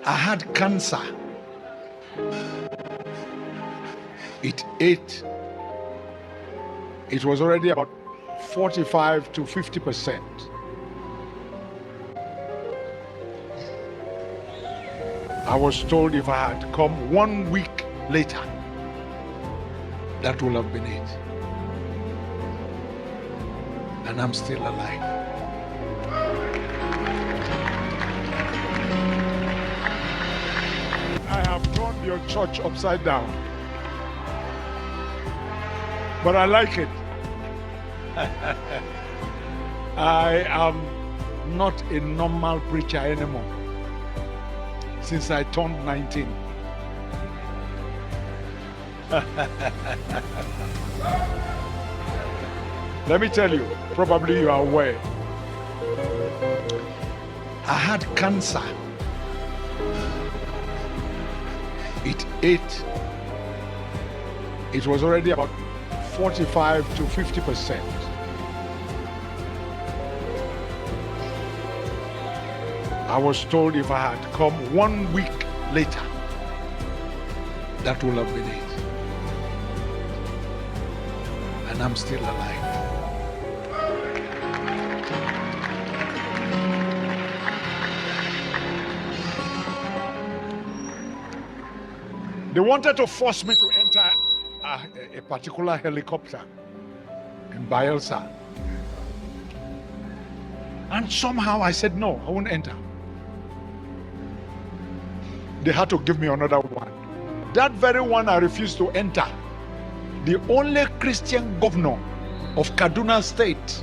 I had cancer. It ate. It was already about 45 to 50%. I was told if I had come 1 week later, that would have been it. And I'm still alive. I have turned your church upside down. But I like it. I am not a normal preacher anymore since I turned 19. Let me tell you, probably you are aware. I had cancer. It ate. It was already about 45 to 50%. I was told if I had come 1 week later, that would have been it. And I'm still alive. They wanted to force me to enter a particular helicopter in Bielsa. And somehow I said, no, I won't enter. They had to give me another one. That very one I refused to enter. The only Christian governor of Kaduna State.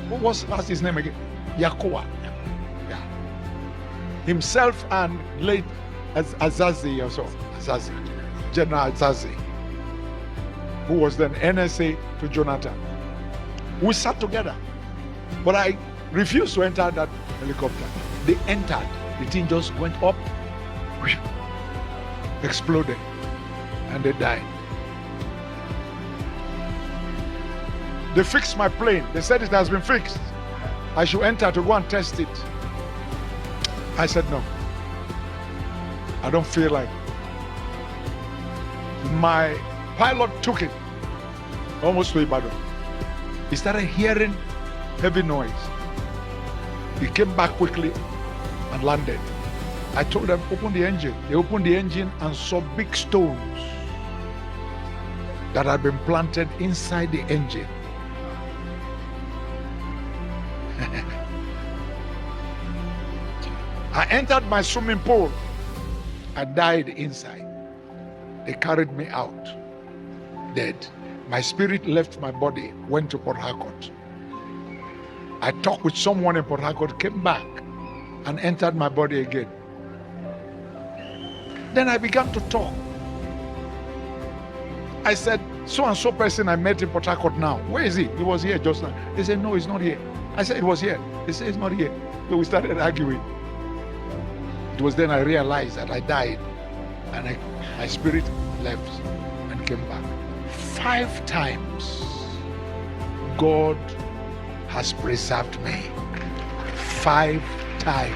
What's his name again? Yakowa. Yeah. Himself and late Azazi also. Azazi. General Azazi, who was then NSA to Jonathan. We sat together. But I refused to enter that helicopter. They entered. The thing just went up, exploded, and they died. They fixed my plane. They said it has been fixed. I should enter to go and test it. I said no. I don't feel like. My pilot took it almost to Ibadan. He started hearing heavy noise. He came back quickly and landed. I told them, open the engine. They opened the engine and saw big stones that had been planted inside the engine. I entered my swimming pool. I died inside. They carried me out, dead. My spirit left my body, went to Port Harcourt. I talked with someone in Port Harcourt, came back, and entered my body again. Then I began to talk. I said, so and so person I met in Port Harcourt now, where is he? He was here just now. They said, no, he's not here. I said, it was here. They said, it's not here. So we started arguing. It was then I realized that I died, and my spirit left and came back. 5 times God has preserved me. 5 times.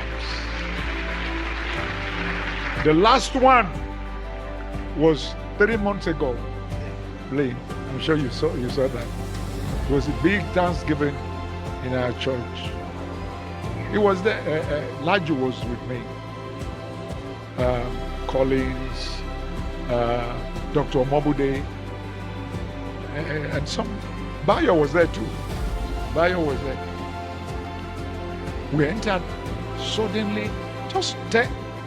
The last one was 3 months ago. Blaine, I'm sure you saw that. It was a big Thanksgiving in our church. It was there. Laju was with me. Collins, Dr. Omobude, and some. Bayo was there too. Bayo was there. We entered suddenly, just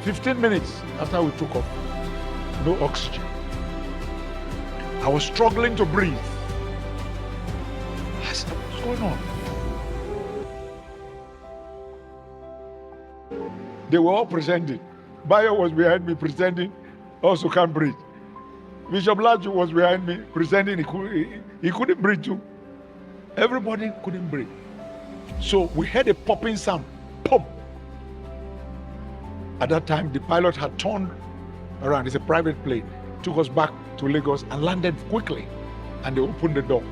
15 minutes after we took off. No oxygen. I was struggling to breathe. I said, what's going on? They were all presenting. Bayo was behind me presenting, also can't breathe. Bishop Laju was behind me presenting, he couldn't breathe too. Everybody couldn't breathe. So we heard a popping sound, pop. At that time, the pilot had turned around. It's a private plane. Took us back to Lagos and landed quickly. And they opened the door.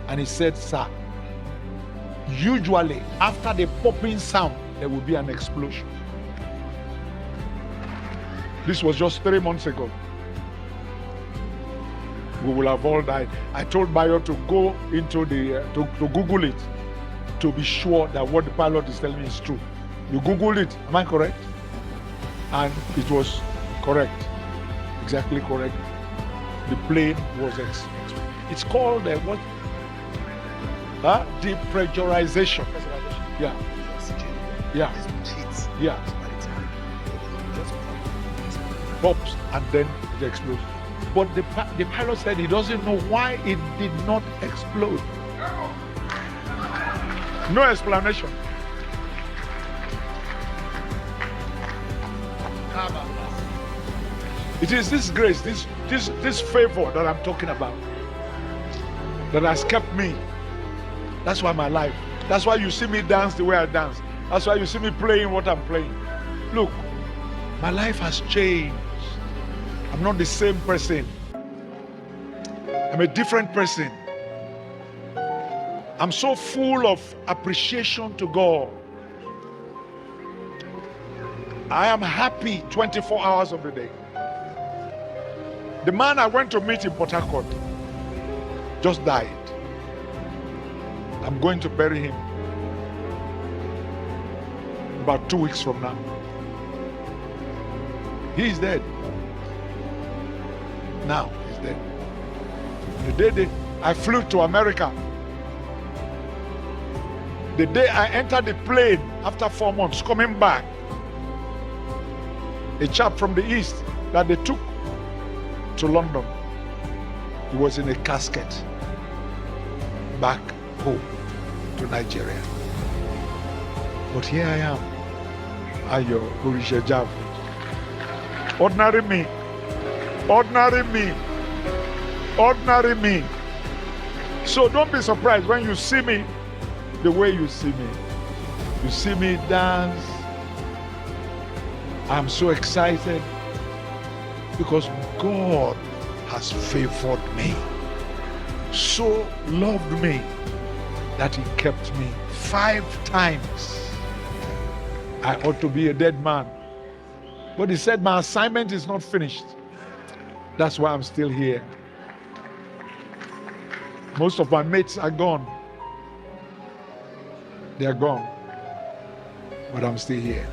And he said, sir, usually after the popping sound, there will be an explosion. This was just 3 months ago. We will have all died. I told Bayo to go into the, to Google it, to be sure that what the pilot is telling me is true. You Googled it, am I correct? And it was correct, exactly correct. The plane was it's called what? Depressurization. Yeah. Yeah. Yeah. Pops and then it explodes. But the pilot said he doesn't know why it did not explode. No explanation. It is this grace, this favor that I'm talking about that has kept me. That's why my life. That's why you see me dance the way I dance. That's why you see me playing what I'm playing. Look, my life has changed. I'm not the same person. I'm a different person. I'm so full of appreciation to God. I am happy 24 hours of the day. The man I went to meet in Port Harcourt just died. I'm going to bury him about 2 weeks from now. He's dead. Now he's dead. The day I flew to America, the day I entered the plane after 4 months coming back, a chap from the east that they took to London, he was in a casket back home to Nigeria. But here I am, Ayo Oritsejafor. Ordinary me, ordinary me, ordinary me. So don't be surprised when you see me the way you see me. You see me dance. I'm so excited because God has favored me, so loved me that he kept me 5 times. I ought to be a dead man, but he said my assignment is not finished. That's why I'm still here. Most of my mates are gone. They are gone, but I'm still here.